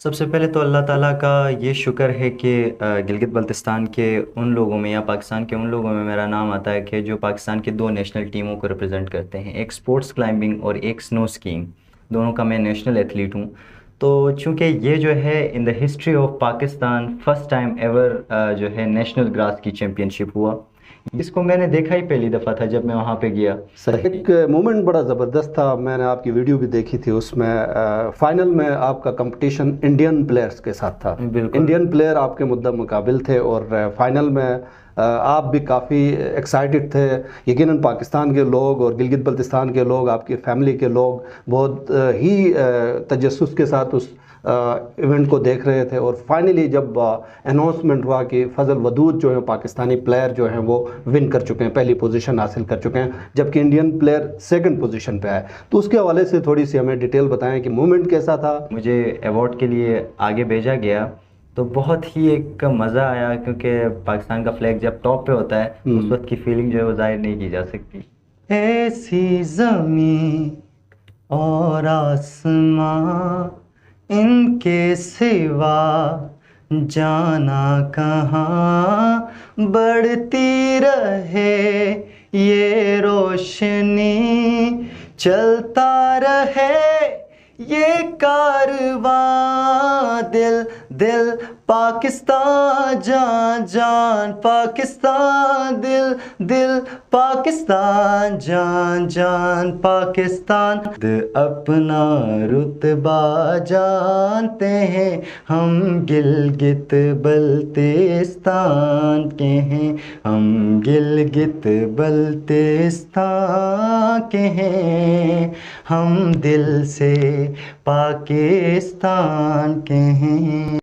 سب سے پہلے تو اللہ تعالیٰ کا یہ شکر ہے کہ گلگت بلتستان کے ان لوگوں میں یا پاکستان کے ان لوگوں میں میرا نام آتا ہے کہ جو پاکستان کے دو نیشنل ٹیموں کو ریپرزینٹ کرتے ہیں، ایک سپورٹس کلائمبنگ اور ایک سنو اسکیئنگ، دونوں کا میں نیشنل ایتھلیٹ ہوں۔ تو چونکہ یہ جو ہے in the history of Pakistan first time ever جو ہے نیشنل گراس کی چیمپئن شپ ہوا، اس کو میں نے دیکھا ہی پہلی دفعہ تھا جب میں وہاں پہ گیا۔ ایک مومنٹ بڑا زبردست تھا، میں نے آپ کی ویڈیو بھی دیکھی تھی، اس میں فائنل میں آپ کا کمپٹیشن انڈین پلیئرز کے ساتھ تھا۔ بالکل، انڈین پلیئر آپ کے مقابل تھے اور فائنل میں آپ بھی کافی ایکسائٹڈ تھے۔ یقیناً پاکستان کے لوگ اور گلگت بلتستان کے لوگ، آپ کی فیملی کے لوگ بہت ہی تجسس کے ساتھ اس ایونٹ کو دیکھ رہے تھے، اور فائنلی جب اناؤنسمنٹ ہوا کہ فضل ودود جو ہیں پاکستانی پلیئر جو ہیں وہ ون کر چکے ہیں، پہلی پوزیشن حاصل کر چکے ہیں، جبکہ انڈین پلیئر سیکنڈ پوزیشن پہ آئے، تو اس کے حوالے سے تھوڑی سی ہمیں ڈیٹیل بتائیں کہ مومنٹ کیسا تھا۔ مجھے ایوارڈ کے لیے آگے بھیجا گیا تو بہت ہی ایک مزہ آیا، کیونکہ پاکستان کا فلیگ جب ٹاپ پہ ہوتا ہے اس وقت کی فیلنگ جو ہے وہ ظاہر نہیں کی جا سکتی۔ ایسی زمین اور آسماں ان کے سوا جانا کہاں، بڑھتی رہے یہ روشنی، چلتا رہے یہ کارواں، دل دل پاکستان، جان جان پاکستان، دل دل پاکستان، جان جان پاکستان، اپنا رتبہ جانتے ہیں ہم گلگت بلتستان کے ہیں، ہم گلگت بلتستان کے ہیں، ہم دل سے پاکستان کے ہیں۔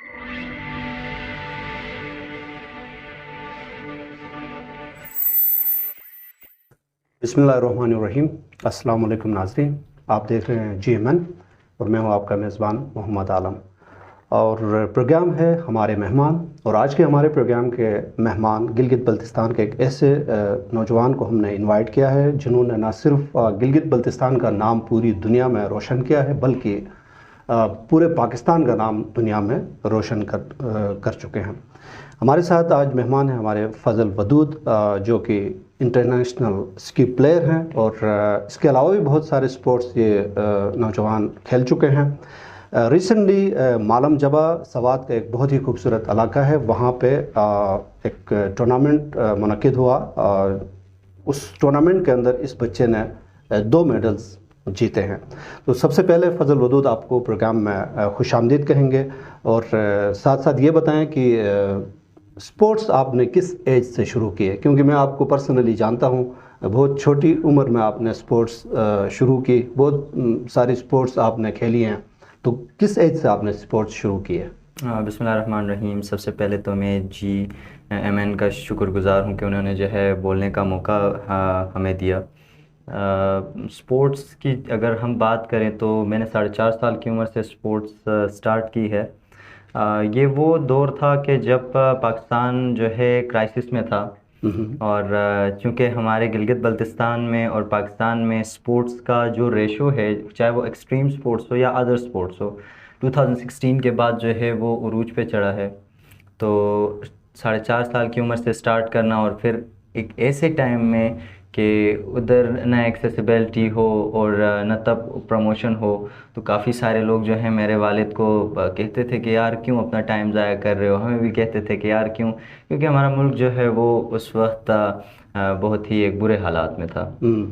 بسم اللہ الرحمن الرحیم۔ السلام علیکم ناظرین، آپ دیکھ رہے ہیں GMN اور میں ہوں آپ کا میزبان محمد عالم، اور پروگرام ہے ہمارے مہمان، اور آج کے ہمارے پروگرام کے مہمان گلگت بلتستان کے ایک ایسے نوجوان کو ہم نے انوائٹ کیا ہے جنہوں نے نہ صرف گلگت بلتستان کا نام پوری دنیا میں روشن کیا ہے بلکہ پورے پاکستان کا نام دنیا میں روشن کر چکے ہیں۔ ہمارے ساتھ آج مہمان ہیں ہمارے فضل ودود، جو کہ انٹرنیشنل اسکی پلیئر ہیں، اور اس کے علاوہ بھی بہت سارے سپورٹس یہ نوجوان کھیل چکے ہیں۔ ریسنٹلی مالم جبہ سوات کا ایک بہت ہی خوبصورت علاقہ ہے، وہاں پہ ایک ٹورنامنٹ منعقد ہوا، اس ٹورنامنٹ کے اندر اس بچے نے 2 میڈلز جیتے ہیں۔ تو سب سے پہلے فضل ودود آپ کو پروگرام میں خوش آمدید کہیں گے، اور ساتھ ساتھ یہ بتائیں کہ سپورٹس آپ نے کس ایج سے شروع کیے، کیونکہ میں آپ کو پرسنلی جانتا ہوں، بہت چھوٹی عمر میں آپ نے سپورٹس شروع کی، بہت ساری سپورٹس آپ نے کھیلی ہیں، تو کس ایج سے آپ نے سپورٹس شروع کیے؟ بسم اللہ الرحمن الرحیم۔ سب سے پہلے تو میں GMN کا شکر گزار ہوں کہ انہوں نے جو ہے بولنے کا موقع ہمیں دیا۔ سپورٹس کی اگر ہم بات کریں تو میں نے 4.5 سال کی عمر سے سپورٹس سٹارٹ کی ہے۔ یہ وہ دور تھا کہ جب پاکستان جو ہے کرائسس میں تھا، اور چونکہ ہمارے گلگت بلتستان میں اور پاکستان میں سپورٹس کا جو ریشو ہے، چاہے وہ ایکسٹریم سپورٹس ہو یا ادر سپورٹس ہو، 2016 کے بعد جو ہے وہ عروج پہ چڑھا ہے۔ تو 4.5 سال کی عمر سے سٹارٹ کرنا، اور پھر ایک ایسے ٹائم میں کہ ادھر نہ ایکسیسیبلٹی ہو اور نہ تب پروموشن ہو، تو کافی سارے لوگ جو ہیں میرے والد کو کہتے تھے کہ یار کیوں اپنا ٹائم ضائع کر رہے ہو، ہمیں بھی کہتے تھے کہ یار کیوں، کیونکہ ہمارا ملک جو ہے وہ اس وقت بہت ہی ایک برے حالات میں تھا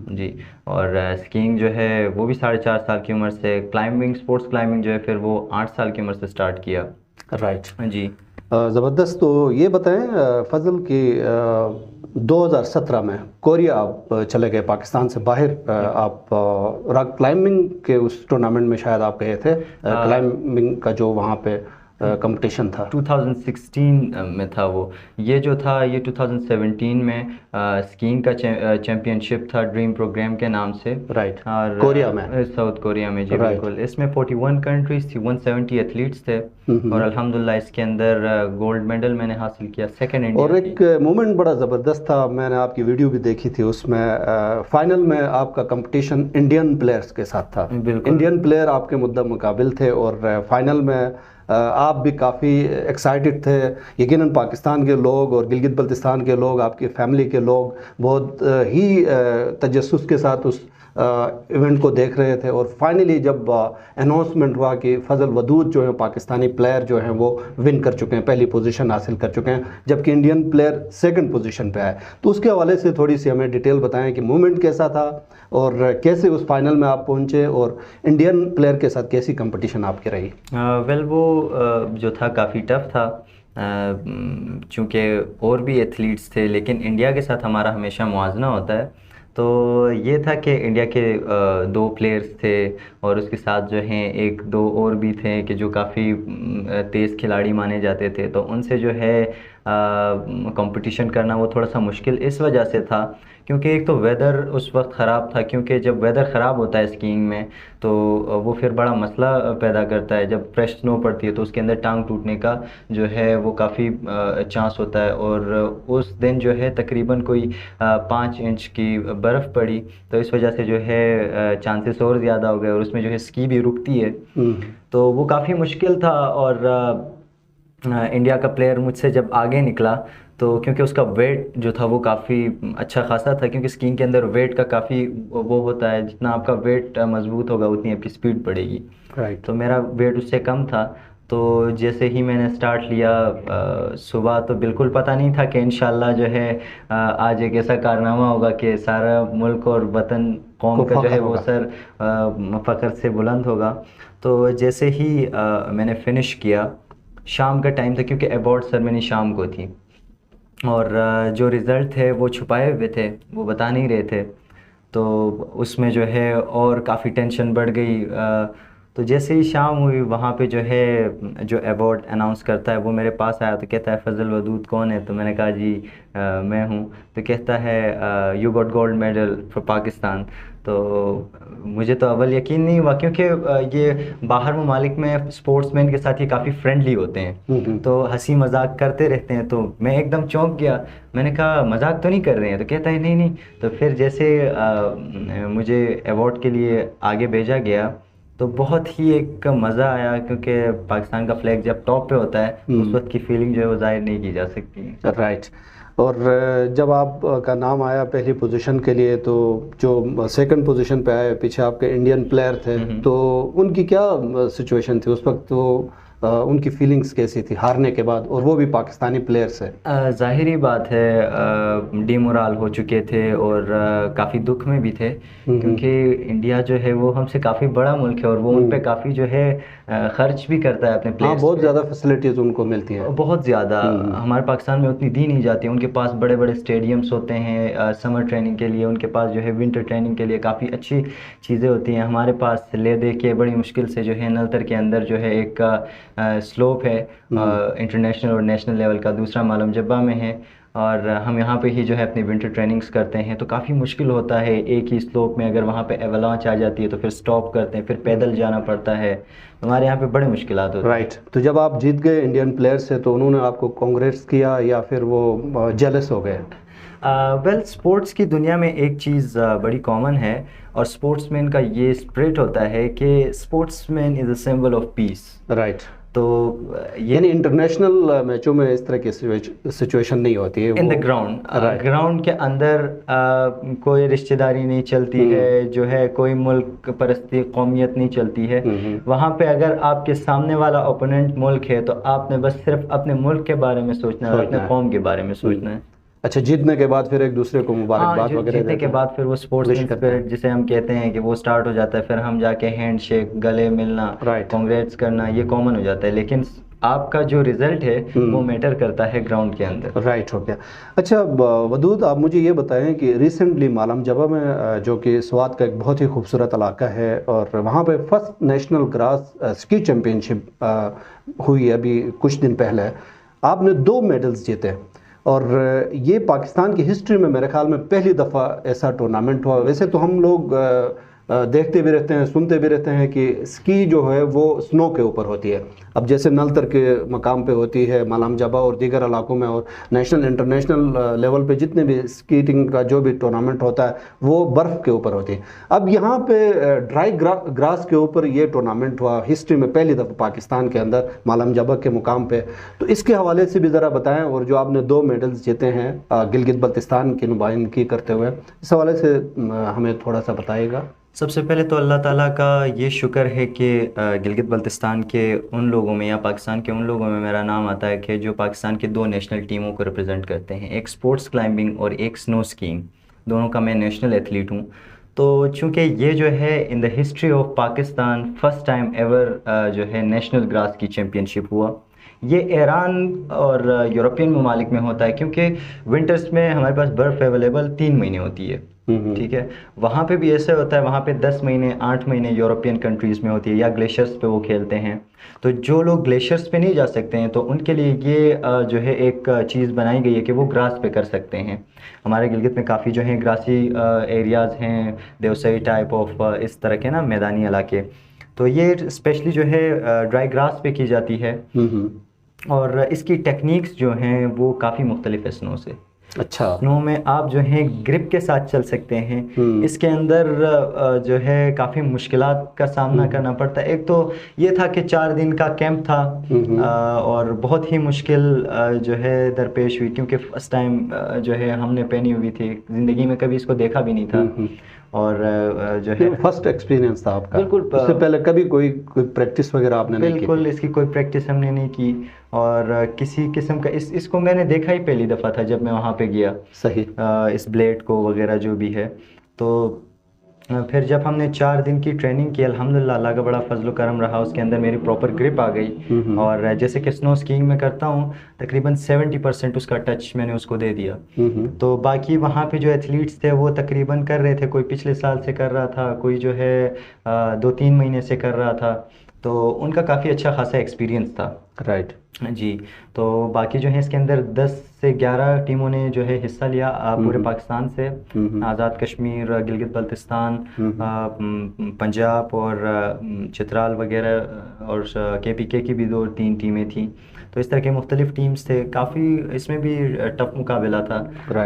جی۔ اور اسکیئنگ جو ہے وہ بھی 4.5 سال کی عمر سے، کلائمبنگ سپورٹس کلائمبنگ جو ہے پھر وہ 8 سال کی عمر سے سٹارٹ کیا۔ رائٹ جی زبردست۔ تو یہ بتائیں فضل کہ 2017 میں کوریا آپ چلے گئے، پاکستان سے باہر، آپ راک کلائمبنگ کے اس ٹورنامنٹ میں شاید آپ گئے تھے، کلائمبنگ کا جو وہاں پہ کمپٹیشن تھا 2016 میں تھا وہ، یہ جو تھا یہ 2017 میں اسکیئنگ کا چیمپئن شپ تھا ڈریم پروگرام کے نام سے، رائٹ، اور کوریا میں، ساؤتھ کوریا میں جی بالکل۔ اس میں 41 کنٹریز تھی، 170 ایتھلیٹس تھے، اور الحمدللہ اس کے اندر گولڈ میڈل میں نے حاصل کیا، سیکنڈ انڈیا۔ اور ایک مومنٹ بڑا زبردست تھا، میں نے آپ کی ویڈیو بھی دیکھی تھی، اس میں فائنل میں آپ کا کمپٹیشن انڈین پلیئرز کے ساتھ تھا، انڈین پلیئر آپ کے مقابل تھے، اور فائنل میں آپ بھی کافی ایکسائٹڈ تھے. یقیناً پاکستان کے لوگ اور گلگت بلتستان کے لوگ، آپ کی فیملی کے لوگ بہت ہی تجسس کے ساتھ اس ایونٹ کو دیکھ رہے تھے. اور فائنلی جب اناؤنسمنٹ ہوا کہ فضل ودود جو ہیں پاکستانی پلیئر جو ہیں وہ ون کر چکے ہیں، پہلی پوزیشن حاصل کر چکے ہیں، جبکہ انڈین پلیئر سیکنڈ پوزیشن پہ آئے، تو اس کے حوالے سے تھوڑی سی ہمیں ڈیٹیل بتائیں کہ مومنٹ کیسا تھا اور کیسے اس فائنل میں آپ پہنچے اور انڈین پلیئر کے ساتھ کیسی کمپٹیشن آپ کی رہی؟ ویل وہ جو تھا کافی ٹف تھا، چونکہ اور بھی ایتھلیٹس تھے لیکن انڈیا کے ساتھ ہمارا ہمیشہ موازنہ ہوتا ہے. تو یہ تھا کہ انڈیا کے 2 پلیئرس تھے اور اس کے ساتھ جو ہیں 1-2 اور بھی تھے کہ جو کافی تیز کھلاڑی مانے جاتے تھے. تو ان سے جو ہے کمپٹیشن کرنا وہ تھوڑا سا مشکل اس وجہ سے تھا کیونکہ ایک تو ویدر اس وقت خراب تھا، کیونکہ جب ویدر خراب ہوتا ہے اسکیئنگ میں تو وہ پھر بڑا مسئلہ پیدا کرتا ہے. جب فریش سنو پڑتی ہے تو اس کے اندر ٹانگ ٹوٹنے کا جو ہے وہ کافی چانس ہوتا ہے. اور اس دن جو ہے تقریباً کوئی 5 انچ کی برف پڑی تو اس وجہ سے جو ہے چانسز اور زیادہ ہو گئے اور اس میں جو ہے اسکی بھی رکتی ہے. تو وہ کافی مشکل تھا. اور انڈیا کا پلیئر مجھ سے جب آگے نکلا تو کیونکہ اس کا ویٹ جو تھا وہ کافی اچھا خاصا تھا، کیونکہ اسکیئنگ کے اندر ویٹ کا کافی وہ ہوتا ہے، جتنا آپ کا ویٹ مضبوط ہوگا اتنی آپ کی اسپیڈ بڑھے گی. تو میرا ویٹ اس سے کم تھا. تو جیسے ہی میں نے سٹارٹ لیا صبح تو بالکل پتہ نہیں تھا کہ انشاءاللہ جو ہے آج ایک ایسا کارنامہ ہوگا کہ سارا ملک اور وطن قوم کا جو ہے وہ سر فخر سے بلند ہوگا. تو جیسے ہی میں نے فنش کیا، شام کا ٹائم تھا کیونکہ ایوارڈ سرمنی شام کو تھی اور جو رزلٹ تھے وہ چھپائے ہوئے تھے، وہ بتا نہیں رہے تھے. تو اس میں جو ہے اور کافی ٹینشن بڑھ گئی. تو جیسے ہی شام ہوئی وہاں پہ جو ہے جو ایوارڈ اناؤنس کرتا ہے وہ میرے پاس آیا تو کہتا ہے فضل ودود کون ہے؟ تو میں نے کہا جی میں ہوں. تو کہتا ہے you got gold medal for Pakistan. تو مجھے تو اول یقین نہیں ہوا کیونکہ یہ باہر ممالک میں اسپورٹس مین کے ساتھ یہ کافی فرینڈلی ہوتے ہیں تو ہنسی مذاق کرتے رہتے ہیں. تو میں ایک دم چونک گیا، میں نے کہا مذاق تو نہیں کر رہے ہیں؟ تو کہتا ہے نہیں نہیں. تو پھر جیسے مجھے ایوارڈ کے لیے آگے بھیجا گیا تو بہت ہی ایک مزہ آیا کیونکہ پاکستان کا فلیگ جب ٹاپ پہ ہوتا ہے اس وقت کی فیلنگ جو ہے وہ ظاہر نہیں کی جا سکتی. رائٹ. اور جب آپ کا نام آیا پہلی پوزیشن کے لیے تو جو سیکنڈ پوزیشن پہ آئے پیچھے آپ کے انڈین پلیئر تھے تو ان کی کیا سچویشن تھی اس وقت؟ تو ان کی فیلنگز کیسی تھی ہارنے کے بعد، اور وہ بھی پاکستانی پلیئر سے؟ ظاہری بات ہے ڈی مورال ہو چکے تھے اور کافی دکھ میں بھی تھے کیونکہ انڈیا جو ہے وہ ہم سے کافی بڑا ملک ہے اور وہ ان پہ کافی جو ہے خرچ بھی کرتا ہے اپنے پلیئرز. بہت زیادہ فیسلٹیز ان کو ملتی ہیں، بہت زیادہ. ہمارے پاکستان میں اتنی دی نہیں جاتی. ان کے پاس بڑے بڑے اسٹیڈیمس ہوتے ہیں سمر ٹریننگ کے لیے، ان کے پاس جو ہے ونٹر ٹریننگ کے لیے کافی اچھی چیزیں ہوتی ہیں. ہمارے پاس لے دے کے بڑی مشکل سے جو ہے نلتر کے اندر جو ہے ایک سلوپ ہے انٹرنیشنل اور نیشنل لیول کا، دوسرا معلوم جبہ میں ہے اور ہم یہاں پہ ہی جو ہے اپنی ونٹر ٹریننگز کرتے ہیں. تو کافی مشکل ہوتا ہے ایک ہی سلوپ میں، اگر وہاں پہ ایولانچ آ جاتی ہے تو پھر سٹاپ کرتے ہیں، پھر پیدل جانا پڑتا ہے. ہمارے یہاں پہ بڑے مشکلات ہوتے ہیں. رائٹ. تو جب آپ جیت گئے انڈین پلیئر سے تو انہوں نے آپ کو کانگریٹس کیا یا پھر وہ جیلس ہو گئے؟ ویل اسپورٹس کی دنیا میں ایک چیز بڑی کامن ہے اور اسپورٹس مین کا یہ اسپرٹ ہوتا ہے کہ sportsman is a symbol of peace. Right. تو یعنی انٹرنیشنل میچوں میں اس طرح کی سچویشن نہیں ہوتی ہے ان دا گراؤنڈ کے اندر کوئی رشتہ داری نہیں چلتی ہے، جو ہے کوئی ملک پرستی قومیت نہیں چلتی ہے. وہاں پہ اگر آپ کے سامنے والا اوپوننٹ ملک ہے تو آپ نے بس صرف اپنے ملک کے بارے میں سوچنا ہے، اپنے قوم کے بارے میں سوچنا ہے. اچھا، جیتنے کے بعد پھر ایک دوسرے کو مبارکباد وغیرہ جیتنے کے بعد پھر وہ اسپورٹس اسپرٹ جسے ہم کہتے ہیں کہ وہ سٹارٹ ہو جاتا ہے. پھر ہم جا کے ہینڈ شیک، گلے ملنا، کانگریٹس کرنا، یہ کامن ہو جاتا ہے. لیکن آپ کا جو ریزلٹ ہے وہ میٹر کرتا ہے گراؤنڈ کے اندر. رائٹ. ہو گیا. اچھا ودود، آپ مجھے یہ بتائیں کہ ریسنٹلی مالم جبہ میں جو کہ سوات کا ایک بہت ہی خوبصورت علاقہ ہے اور وہاں پہ فرسٹ نیشنل گراس اسکی چیمپئن شپ ہوئی ابھی کچھ دن پہلے، آپ نے 2 میڈلز جیتے اور یہ پاکستان کی ہسٹری میں میرے خیال میں پہلی دفعہ ایسا ٹورنامنٹ ہوا. ویسے تو ہم لوگ دیکھتے بھی رہتے ہیں, سنتے بھی رہتے ہیں کہ اسکی جو ہے وہ سنو کے اوپر ہوتی ہے. اب جیسے نلتر کے مقام پہ ہوتی ہے, مالام جبا اور دیگر علاقوں میں, اور نیشنل انٹرنیشنل لیول پہ جتنے بھی اسکیٹنگ کا جو بھی ٹورنامنٹ ہوتا ہے وہ برف کے اوپر ہوتی ہے. اب یہاں پہ ڈرائی گراس کے اوپر یہ ٹورنامنٹ ہوا ہسٹری میں پہلی دفعہ پاکستان کے اندر, مالام جبا کے مقام پہ. تو اس کے حوالے سے بھی ذرا بتائیں, اور جو آپ نے 2 میڈلز جیتے ہیں گلگت بلتستان کی نمائندگی کرتے ہوئے, اس حوالے سے ہمیں تھوڑا سا بتائیے گا. سب سے پہلے تو اللہ تعالیٰ کا یہ شکر ہے کہ گلگت بلتستان کے ان لوگوں میں یا پاکستان کے ان لوگوں میں میرا نام آتا ہے کہ جو پاکستان کے 2 نیشنل ٹیموں کو ریپرزینٹ کرتے ہیں, ایک سپورٹس کلائمبنگ اور ایک سنو اسکیئنگ. دونوں کا میں نیشنل ایتھلیٹ ہوں. تو چونکہ یہ جو ہے in the history of Pakistan first time ever جو ہے نیشنل گراس کی چیمپئن شپ ہوا. یہ ایران اور یورپین ممالک میں ہوتا ہے, کیونکہ ونٹرس میں ہمارے پاس برف اویلیبل 3 مہینے ہوتی ہے, ٹھیک ہے. وہاں پہ بھی ایسے ہوتا ہے, وہاں پہ 10 مہینے 8 مہینے یورپین کنٹریز میں ہوتی ہے, یا گلیشیئرس پہ وہ کھیلتے ہیں. تو جو لوگ گلیشیئرس پہ نہیں جا سکتے ہیں تو ان کے لیے یہ جو ہے ایک چیز بنائی گئی ہے کہ وہ گراس پہ کر سکتے ہیں. ہمارے گلگت میں کافی جو ہیں گراسی ایریاز ہیں, دیوسئی ٹائپ آف اس طرح کے نا میدانی علاقے. تو یہ اسپیشلی جو ہے ڈرائی گراس پہ کی جاتی ہے, اور اس کی ٹیکنیکس جو ہیں وہ کافی مختلف ہے سنو سے. اچھا. سنو میں آپ جو ہیں گرپ کے ساتھ چل سکتے ہیں. اس کے اندر جو ہے کافی مشکلات کا سامنا کرنا پڑتا ہے. ایک تو یہ تھا کہ 4 دن کا کیمپ تھا, اور بہت ہی مشکل جو ہے درپیش ہوئی, کیونکہ فرسٹ ٹائم جو ہے ہم نے پہنی ہوئی تھی, زندگی میں کبھی اس کو دیکھا بھی نہیں تھا. اور جو ہے فرسٹ ایکسپیرینس تھا آپ کا. بالکل. اس سے پہلے کبھی کوئی پریکٹس وغیرہ آپ نے نہیں کی؟ بالکل, اس کی کوئی پریکٹس ہم نے نہیں کی, اور کسی قسم کا اس کو میں نے دیکھا ہی پہلی دفعہ تھا جب میں وہاں پہ گیا. صحیح. اس بلیڈ کو وغیرہ جو بھی ہے. تو پھر جب ہم نے 4 دن کی ٹریننگ کی, الحمدللہ اللہ کا بڑا فضل و کرم رہا, اس کے اندر میری پراپر گرپ آ گئی. اور جیسے کہ سنو اسکیئنگ میں کرتا ہوں تقریباً 70% اس کا ٹچ میں نے اس کو دے دیا. تو باقی وہاں پہ جو ایتھلیٹس تھے وہ تقریباً کر رہے تھے, کوئی پچھلے سال سے کر رہا تھا, کوئی جو ہے 2-3 مہینے سے کر رہا تھا. تو ان کا کافی اچھا خاصا ایکسپیرینس تھا. رائٹ. جی. تو باقی جو ہیں اس کے اندر 10 سے 11 ٹیموں نے جو ہے حصہ لیا پورے پاکستان سے. آزاد کشمیر, گلگت بلتستان, پنجاب اور چترال وغیرہ, اور KPK کی بھی 2-3 ٹیمیں تھیں. تو اس طرح کے مختلف ٹیمز تھے. کافی اس میں بھی ٹف مقابلہ تھا.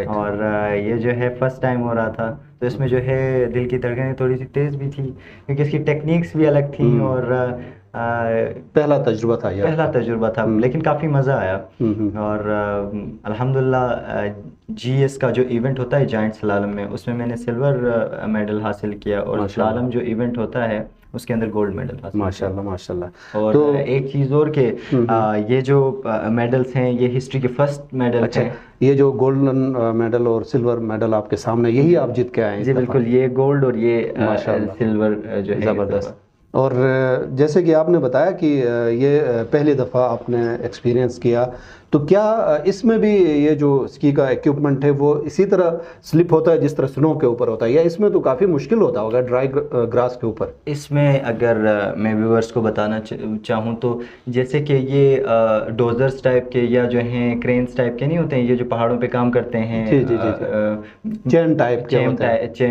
اور یہ جو ہے فرسٹ ٹائم ہو رہا تھا, تو اس میں جو ہے دل کی دھڑکنیں تھوڑی سی تیز بھی تھی, کیونکہ اس کی ٹیکنیکس بھی الگ تھیں, اور پہلا تجربہ تھا یہ. پہلا تجربہ تھا, لیکن کافی مزہ آیا. اور الحمدللہ GS کا جو ایونٹ ہوتا ہے جائنٹ سلالم میں, اس میں میں نے سلور میڈل حاصل کیا, اور سلالم جو ایونٹ ہوتا ہے اس کے اندر گولڈ میڈل حاصل. ماشاءاللہ ماشاءاللہ. اور ایک چیز اور کہ یہ جو میڈلز ہیں یہ ہسٹری کے فرسٹ میڈل ہیں. یہ جو گولڈن میڈل اور سلور میڈل آپ کے سامنے, یہی آپ جیت کے آئے ہیں؟ جی بالکل, یہ گولڈ اور یہ سلور جو ہے. زبردست. اور جیسے کہ آپ نے بتایا کہ یہ پہلی دفعہ آپ نے ایکسپیرینس کیا, تو کیا اس میں بھی یہ جو اسکی کا ایکوپمنٹ ہے وہ اسی طرح سلپ ہوتا ہے جس طرح سنو کے اوپر ہوتا ہے, یا اس میں تو کافی مشکل ہوتا ہوگا ڈرائی گراس کے اوپر؟ اس میں اگر میں ویورز کو بتانا چاہوں تو جیسے کہ یہ ڈوزرز ٹائپ کے یا جو ہیں کرینز ٹائپ کے نہیں ہوتے ہیں, یہ جو پہاڑوں پہ کام کرتے ہیں, چین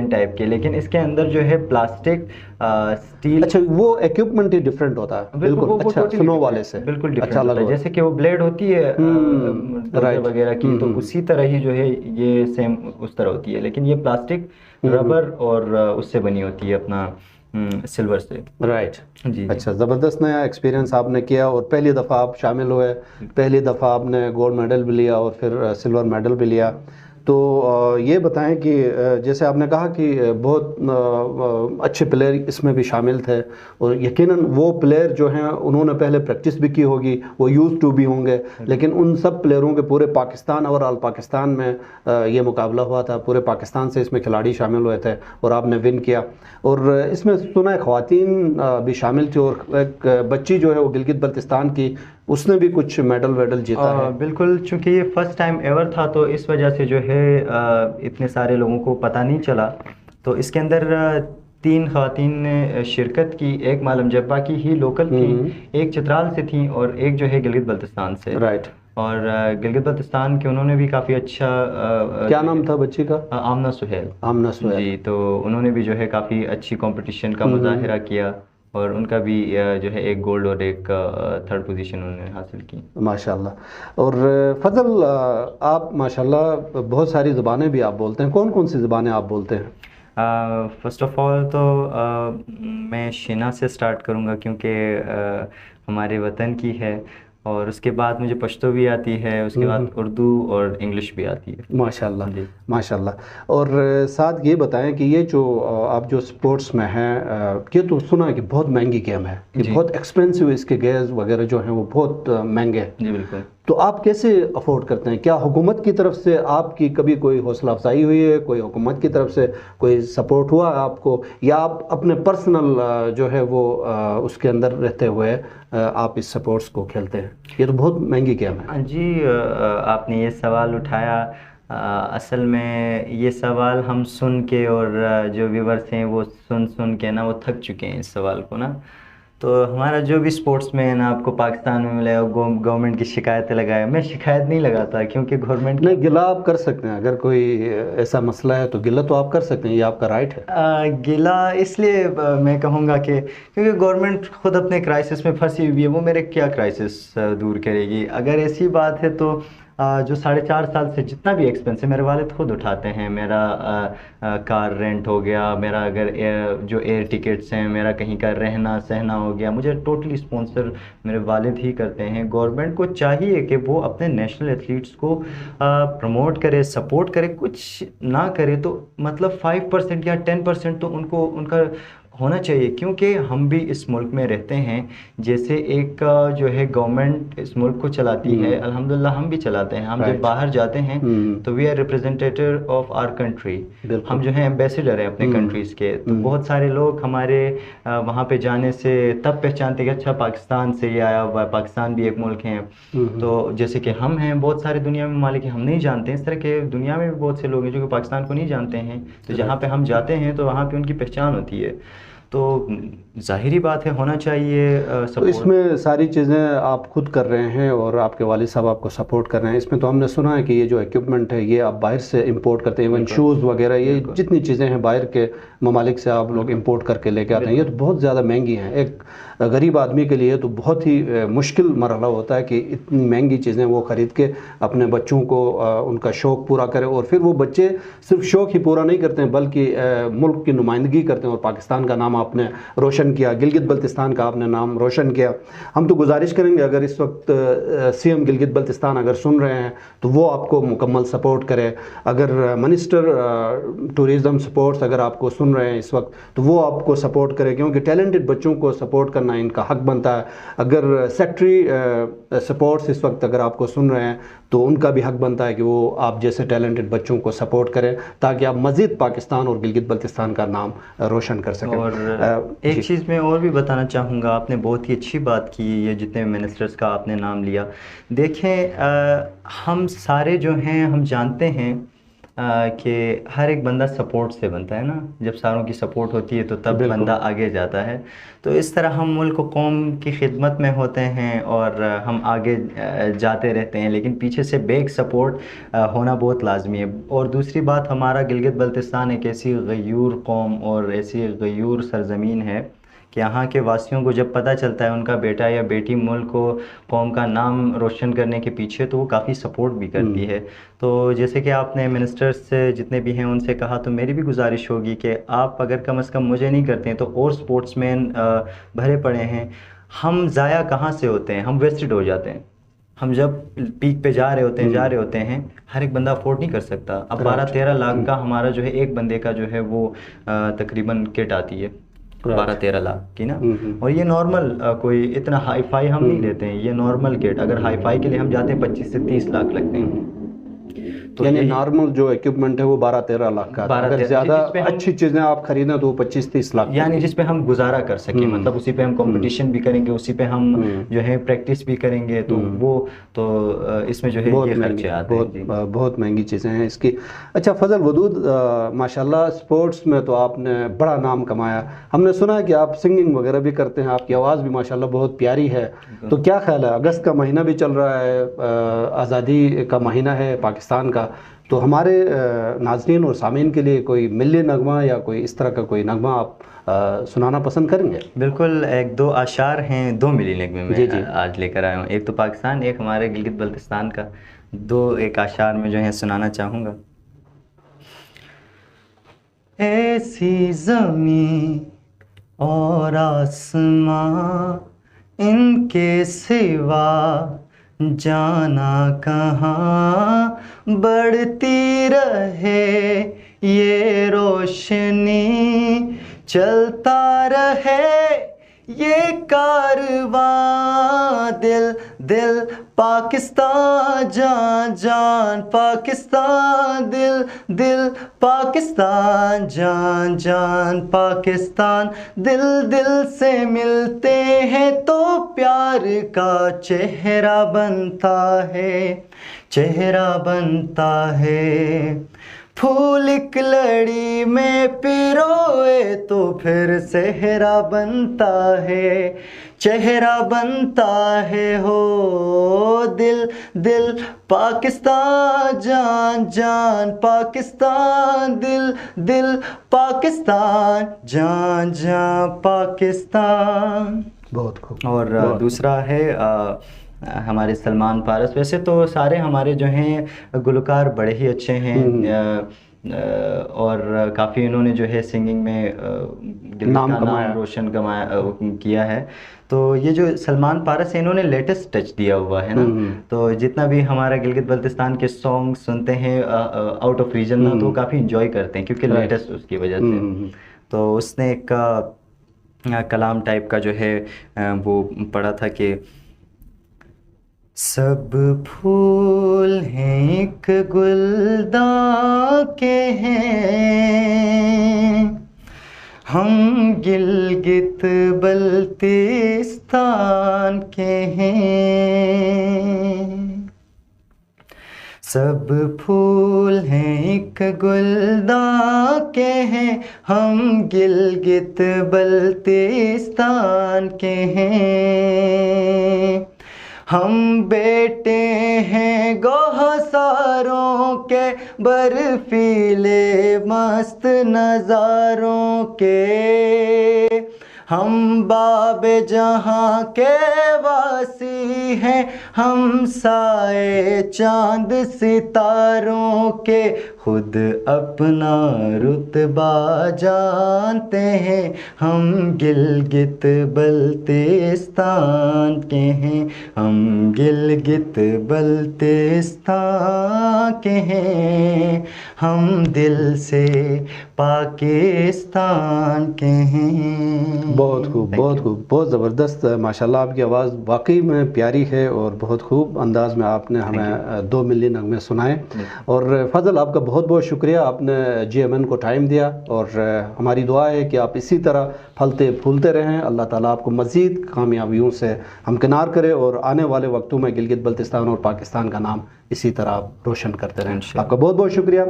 ٹائپ کے, لیکن اس کے اندر جو ہے پلاسٹک اسٹیل. اچھا, وہ ایکوپمنٹ ہی ڈفرینٹ ہوتا ہے بالکل. اچھا, سنو والے سے بالکل ڈفرینٹ ہوتا ہے. جیسے کہ وہ بلیڈ ہوتی ہے وغیرہ کی, تو اسی طرح ہی جو ہے یہ سیم اس طرح ہوتی ہے, لیکن یہ پلاسٹک ربر اور اس سے بنی ہوتی ہے اپنا سلور سے. رائٹ. جی. اچھا, زبردست نیا ایکسپیرینس آپ نے کیا, اور پہلی دفعہ آپ شامل ہوئے, پہلی دفعہ آپ نے گولڈ میڈل بھی لیا اور پھر سلور میڈل بھی لیا. تو یہ بتائیں کہ جیسے آپ نے کہا کہ بہت اچھے پلیئر اس میں بھی شامل تھے, اور یقیناً وہ پلیئر جو ہیں انہوں نے پہلے پریکٹس بھی کی ہوگی, وہ یوز ٹو بھی ہوں گے, لیکن ان سب پلیئروں کے پورے پاکستان اور آل پاکستان میں یہ مقابلہ ہوا تھا. پورے پاکستان سے اس میں کھلاڑی شامل ہوئے تھے اور آپ نے ون کیا. اور اس میں سنا ہے خواتین بھی شامل تھی, اور ایک بچی جو ہے وہ گلگت بلتستان کی, اس نے بھی کچھ میڈل ویڈل جیتا ہے. بالکل, چونکہ یہ فرسٹ ٹائم ایور تھا تو اس وجہ سے جو ہے اتنے سارے لوگوں کو پتہ نہیں چلا. تو اس کے اندر 3 خواتین نے شرکت کی, ایک مالم جبا کی ہی لوکل تھی, ایک چترال سے تھیں, اور ایک جو ہے گلگت بلتستان سے. رائٹ. اور گلگت بلتستان کے انہوں نے بھی کافی اچھا کیا نام تھا بچی کا؟ آمنہ سہیل. آمنہ سہیل. جی تو انہوں نے بھی جو ہے کافی اچھی کمپٹیشن کا مظاہرہ کیا اور ان کا بھی جو ہے ایک گولڈ اور ایک تھرڈ پوزیشن انہوں نے حاصل کی. ماشاء اللہ. اور فضل آپ ماشاء اللہ بہت ساری زبانیں بھی آپ بولتے ہیں، کون کون سی زبانیں آپ بولتے ہیں؟ فرسٹ آف آل تو میں شنا سے سٹارٹ کروں گا کیونکہ ہمارے وطن کی ہے، اور اس کے بعد مجھے پشتو بھی آتی ہے، اس کے بعد اردو اور انگلش بھی آتی ہے. ماشاء اللہ. جی ماشاء اللہ. اور ساتھ یہ بتائیں کہ یہ جو آپ جو سپورٹس میں ہیں، یہ تو سنا ہے کہ بہت مہنگی گیم ہے، کہ بہت ایکسپینسو، اس کے گیئرز وغیرہ جو ہیں وہ بہت مہنگے ہیں. جی بالکل. تو آپ کیسے افورڈ کرتے ہیں؟ کیا حکومت کی طرف سے آپ کی کبھی کوئی حوصلہ افزائی ہوئی ہے، کوئی حکومت کی طرف سے کوئی سپورٹ ہوا ہے آپ کو، یا آپ اپنے پرسنل جو ہے وہ اس کے اندر رہتے ہوئے آپ اس سپورٹس کو کھیلتے ہیں؟ یہ تو بہت مہنگی گیم ہے. جی آپ نے یہ سوال اٹھایا. اصل میں یہ سوال ہم سن کے، اور جو ویورس ہیں وہ سن کے نا وہ تھک چکے ہیں اس سوال کو نا. تو ہمارا جو بھی سپورٹس مین آپ کو پاکستان میں ملے گا گورنمنٹ کی شکایتیں لگائے، میں شکایت نہیں لگاتا کیونکہ گورنمنٹ نہیں، گلہ آپ کر سکتے ہیں، اگر کوئی ایسا مسئلہ ہے تو گلہ تو آپ کر سکتے ہیں، یہ آپ کا رائٹ ہے. گلہ اس لیے میں کہوں گا کہ کیونکہ گورنمنٹ خود اپنے کرائسس میں پھنسی ہوئی ہے، وہ میرے کیا کرائسس دور کرے گی. اگر ایسی بات ہے تو جو 4.5 سال سے جتنا بھی ایکسپینس ہے میرے والد خود اٹھاتے ہیں. میرا کار رینٹ ہو گیا، میرا اگر جو ایئر ٹکٹس ہیں، میرا کہیں کا رہنا سہنا ہو گیا، مجھے ٹوٹلی اسپانسر میرے والد ہی کرتے ہیں. گورنمنٹ کو چاہیے کہ وہ اپنے نیشنل ایتھلیٹس کو پروموٹ کرے، سپورٹ کرے. کچھ نہ کرے تو مطلب 5% یا 10% تو ان کا ہونا چاہیے، کیونکہ ہم بھی اس ملک میں رہتے ہیں. جیسے ایک جو ہے گورنمنٹ اس ملک کو چلاتی ہے، الحمدللہ ہم بھی چلاتے ہیں. ہم جب باہر جاتے ہیں تو we are representative of our country. ہم جو ہیں ایمبیسڈر ہیں اپنے کنٹریز کے. تو بہت سارے لوگ ہمارے وہاں پہ جانے سے تب پہچانتے کہ اچھا پاکستان سے یہ آیا ہوا ہے، پاکستان بھی ایک ملک ہے. تو جیسے کہ ہم ہیں، بہت سارے دنیا میں ممالک ہم نہیں جانتے. اس طرح کے دنیا میں بھی بہت سے لوگ ہیں جو کہ پاکستان کو نہیں جانتے ہیں. تو جہاں پہ ہم جاتے ہیں تو وہاں پہ ان کی پہچان ہوتی ہے. تو ظاہری بات ہے ہونا چاہیے تو سپورٹ. اس میں ساری چیزیں آپ خود کر رہے ہیں اور آپ کے والد صاحب آپ کو سپورٹ کر رہے ہیں. اس میں تو ہم نے سنا ہے کہ یہ جو ایکوپمنٹ ہے یہ آپ باہر سے امپورٹ کرتے ہیں، ایون شوز وغیرہ، یہ جتنی چیزیں ہیں باہر کے ممالک سے آپ لوگ امپورٹ کر کے لے کے آتے ہیں. یہ تو بہت زیادہ مہنگی ہیں. ایک غریب آدمی کے لیے تو بہت ہی مشکل مرحلہ ہوتا ہے کہ اتنی مہنگی چیزیں وہ خرید کے اپنے بچوں کو ان کا شوق پورا کرے. اور پھر وہ بچے صرف شوق ہی پورا نہیں کرتے ہیں بلکہ ملک کی نمائندگی کرتے ہیں، اور پاکستان کا نام آپ نے روشن کیا، گلگت بلتستان کا آپ نے نام روشن کیا. ہم تو گزارش کریں گے اگر اس وقت سی ایم گلگت بلتستان اگر سن رہے ہیں تو وہ آپ کو مکمل سپورٹ کرے. اگر منسٹر ٹورزم سپورٹس اگر آپ کو سن رہے ہیں اس وقت تو وہ آپ کو سپورٹ کرے، کیونکہ ٹیلنٹڈ بچوں کو سپورٹ کرنا ان کا حق بنتا ہے. اگر سیکٹری سپورٹس اس وقت اگر آپ کو سن رہے ہیں تو ان کا بھی حق بنتا ہے کہ وہ آپ جیسے ٹیلنٹڈ بچوں کو سپورٹ کریں تاکہ آپ مزید پاکستان اور گلگت بلتستان کا نام روشن کر سکیں. اور ایک چیز میں اور بھی بتانا چاہوں گا، آپ نے بہت ہی اچھی بات کی، یہ جتنے منسٹرز کا آپ نے نام لیا. دیکھیں ہم سارے جو ہیں ہم جانتے ہیں کہ ہر ایک بندہ سپورٹ سے بنتا ہے نا. جب ساروں کی سپورٹ ہوتی ہے تو تب بندہ آگے جاتا ہے. تو اس طرح ہم ملک و قوم کی خدمت میں ہوتے ہیں اور ہم آگے جاتے رہتے ہیں، لیکن پیچھے سے بیک سپورٹ ہونا بہت لازمی ہے. اور دوسری بات، ہمارا گلگت بلتستان ایک ایسی غیور قوم اور ایسی غیور سرزمین ہے کہ یہاں کے واسیوں کو جب پتہ چلتا ہے ان کا بیٹا یا بیٹی ملک و قوم کا نام روشن کرنے کے پیچھے، تو وہ کافی سپورٹ بھی کرتی ہے. تو جیسے کہ آپ نے منسٹرز سے جتنے بھی ہیں ان سے کہا، تو میری بھی گزارش ہوگی کہ آپ اگر کم از کم مجھے نہیں کرتے ہیں تو اور سپورٹس مین بھرے پڑے ہیں. ہم ضائع کہاں سے ہوتے ہیں؟ ہم ویسٹڈ ہو جاتے ہیں. ہم جب پیک پہ جا رہے ہوتے ہیں ہر ایک بندہ افورڈ نہیں کر سکتا. اب 12-13 لاکھ کا ہمارا جو ہے ایک بندے کا جو ہے وہ تقریباً کٹ آتی ہے 12-13 لاکھ کی نا. اور یہ نارمل، کوئی اتنا ہائی فائی ہم نہیں لیتے ہیں، یہ نارمل کٹ. اگر ہائی فائی کے لیے ہم جاتے ہیں 25 سے 30 لاکھ لگتے ہیں. تو یعنی نارمل جو ایکوپمنٹ ہے وہ 12-13 لاکھ کا، اگر زیادہ اچھی چیزیں آپ خریدیں تو 25-30 لاکھ، یعنی جس پہ ہم گزارا کر سکیں، مطلب اسی پہ ہم کمپٹیشن بھی کریں گے، اسی پہ ہم جو ہے پریکٹس بھی کریں گے، تو وہ تو اس میں جو ہے یہ خرچے آتے ہیں، بہت مہنگی چیزیں ہیں اس کی۔ اچھا فضل ودود، ماشاءاللہ اسپورٹس میں تو آپ نے بڑا نام کمایا، ہم نے سنا ہے کہ آپ سنگنگ وغیرہ بھی کرتے ہیں، آپ کی آواز بھی ماشاءاللہ بہت پیاری ہے، تو کیا خیال ہے، اگست کا مہینہ بھی چل رہا ہے، آزادی کا مہینہ ہے پاکستان کا، تو ہمارے ناظرین اور سامعین کے لیے کوئی ملی نغمہ یا کوئی اس طرح کا کوئی نغمہ آپ سنانا پسند کریں گے؟ بالکل، 1-2 اشعار ہیں 2 ملی نغمے میں آج لے کر آیا ہوں، ایک تو پاکستان، ایک ہمارے گلگت بلتستان کا، 2 ایک اشعار میں جو ہے سنانا چاہوں گا۔ ایسی زمین اور آسماں ان کے سوا جانا کہاں، بڑھتی رہے یہ روشنی، چلتا رہے یہ کارواں، دل دل پاکستان، جان جان پاکستان، دل دل پاکستان، جان جان پاکستان، دل دل سے ملتے ہیں تو پیار کا چہرہ بنتا ہے، چہرہ بنتا ہے، پھول ایک لڑی میں پروئے تو پھر صحرا بنتا ہے، چہرہ بنتا ہے، ہو دل دل پاکستان، جان جان پاکستان، دل دل پاکستان، جان جان پاکستان۔ بہت خوب۔ اور دوسرا ہے ہمارے سلمان پارس، ویسے تو سارے ہمارے جو ہیں گلوکار بڑے ہی اچھے ہیں، اور کافی انہوں نے جو ہے سنگنگ میں نام روشن کیا ہے، تو یہ جو سلمان پارس ہے انہوں نے لیٹسٹ ٹچ دیا ہوا ہے نا، تو جتنا بھی ہمارا گلگت بلتستان کے سانگ سنتے ہیں آؤٹ آف ریجن نا، تو کافی انجوائے کرتے ہیں کیونکہ لیٹسٹ اس کی وجہ سے، تو اس نے ایک کلام ٹائپ کا جو ہے وہ پڑھا تھا کہ سب پھول ہیں ایک گلداں کے ہیں، ہم گلگت بلتستان کے ہیں، سب پھول ہیں ایک گلداں کے ہیں، ہم گلگت بلتستان کے ہیں، ہم بیٹے ہیں گوہساروں کے، برفیلے مست نظاروں کے، ہم باب جہاں کے واسی ہیں، ہم سائے چاند ستاروں کے، خود اپنا رتبہ جانتے ہیں، ہم گلگت بلتستان کے ہیں، ہم گلگت بلتستان کے ہیں، ہم دل سے پاکستان کے ہیں۔ بہت خوب، بہت خوب، بہت زبردست، ماشاءاللہ آپ کی آواز واقعی میں پیاری ہے، اور بہت خوب انداز میں آپ نے ہمیں 2 ملی نغمے سنائے، اور فضل آپ کا بہت بہت شکریہ، آپ نے GMN کو ٹائم دیا، اور ہماری دعا ہے کہ آپ اسی طرح پھلتے پھولتے رہیں، اللہ تعالیٰ آپ کو مزید کامیابیوں سے ہمکنار کرے، اور آنے والے وقتوں میں گلگت بلتستان اور پاکستان کا نام اسی طرح آپ روشن کرتے رہیں۔ آپ کا بہت بہت شکریہ۔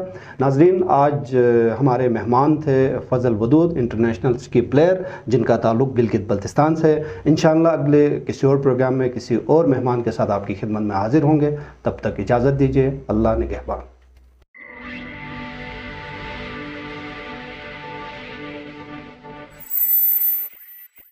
ناظرین، آج ہمارے مہمان تھے فضل ودود، انٹرنیشنل اسکی پلیئر، جن کا تعلق گلگت بلتستان سے۔ انشاءاللہ اگلے کسی اور پروگرام میں کسی اور مہمان کے ساتھ آپ کی خدمت میں حاضر ہوں گے، تب تک اجازت دیجیے، اللہ نگہبان۔